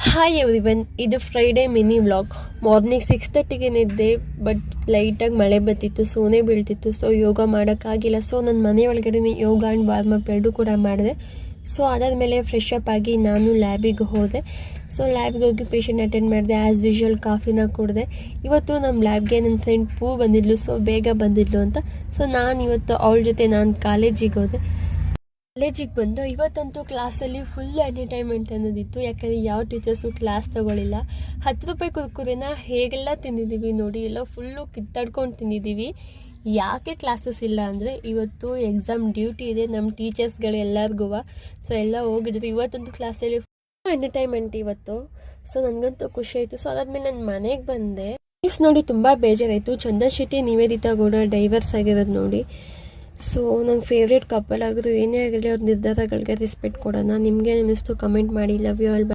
Hi everyone, ಇದು Friday mini vlog. Morning 6:30ಗೆ ನಿದ್ದೆ, but ಲೈಟಾಗಿ ಮಳೆ ಬರ್ತಿತ್ತು, ಸೋನೆ ಬೀಳ್ತಿತ್ತು. ಸೊ ಯೋಗ ಮಾಡೋಕ್ಕಾಗಿಲ್ಲ. ಸೊ ನನ್ನ ಮನೆ ಒಳಗಡೆ ಯೋಗ ಆ್ಯಂಡ್ ವಾರ್ಮಪ್ ಎರಡೂ ಕೂಡ ಮಾಡಿದೆ. ಸೊ ಅದಾದಮೇಲೆ ಫ್ರೆಶ್ ಅಪ್ ಆಗಿ ನಾನು ಲ್ಯಾಬಿಗೆ ಹೋದೆ. ಸೊ ಲ್ಯಾಬ್ಗೆ ಹೋಗಿ ಪೇಷಂಟ್ ಅಟೆಂಡ್ ಮಾಡಿದೆ. ಆ್ಯಸ್ ಯೂಶ್ವಲ್ ಕಾಫಿನ ಕುಡಿದೆ. ಇವತ್ತು ನಮ್ಮ ಲ್ಯಾಬ್ಗೆ ನನ್ನ ಫ್ರೆಂಡ್ ಪೂ ಬಂದಿದ್ಲು, ಸೊ ಬೇಗ ಬಂದಿದ್ಲು ಅಂತ. ಸೊ ನಾನು ಇವತ್ತು ಅವಳ ಜೊತೆ ನಾನು ಕಾಲೇಜಿಗೆ ಹೋದೆ. ಕಾಲೇಜಿಗೆ ಬಂದು ಇವತ್ತಂತೂ ಕ್ಲಾಸಲ್ಲಿ ಫುಲ್ ಎಂಟರ್ಟೈನ್ಮೆಂಟ್ ಅನ್ನೋದಿತ್ತು. ಯಾಕಂದರೆ ಯಾವ ಟೀಚರ್ಸು ಕ್ಲಾಸ್ ತೊಗೊಳ್ಳಿಲ್ಲ. 10 ರೂಪಾಯಿ ಕುರ್ಕುರೆನ ಹೇಗೆಲ್ಲ ತಿಂದಿದ್ದೀವಿ ನೋಡಿ, ಎಲ್ಲ ಫುಲ್ಲು ಕಿತ್ತಾಡ್ಕೊಂಡು ತಿಂದಿದ್ದೀವಿ. ಯಾಕೆ ಕ್ಲಾಸಸ್ ಇಲ್ಲ ಅಂದರೆ ಇವತ್ತು ಎಕ್ಸಾಮ್ ಡ್ಯೂಟಿ ಇದೆ ನಮ್ಮ ಟೀಚರ್ಸ್ಗಳೆಲ್ಲರಿಗೂ. ಸೊ ಎಲ್ಲ ಹೋಗಿದ್ರು. ಇವತ್ತಂತೂ ಕ್ಲಾಸಲ್ಲಿ ಫುಲ್ ಎಂಟರ್ಟೈನ್ಮೆಂಟ್ ಇವತ್ತು. ಸೊ ನನಗಂತೂ ಖುಷಿ ಆಯಿತು. ಸೊ ಅದಾದಮೇಲೆ ನಾನು ಮನೆಗೆ ಬಂದೆ. ನ್ಯೂಸ್ ನೋಡಿ ತುಂಬ ಬೇಜಾರಾಯಿತು. ಚಂದನ್ ಶೆಟ್ಟಿ ನಿವೇದಿತಾ ಗೌಡ ಡೈವರ್ಸ್ ಆಗಿರೋದು ನೋಡಿ. ಸೊ ನನ್ನ ಫೇವ್ರೇಟ್ ಕಪಲ್ ಆಗಿದ್ರು ಏನೇ ಆಗಿರಲಿ ಅವ್ರ ನಿರ್ಧಾರಗಳಿಗೆ ರೆಸ್ಪೆಕ್ಟ್ ಕೊಡೋಣ. ನಿಮಗೆ ಅನ್ನಿಸ್ತು ಕಮೆಂಟ್ ಮಾಡಿ. Love you all.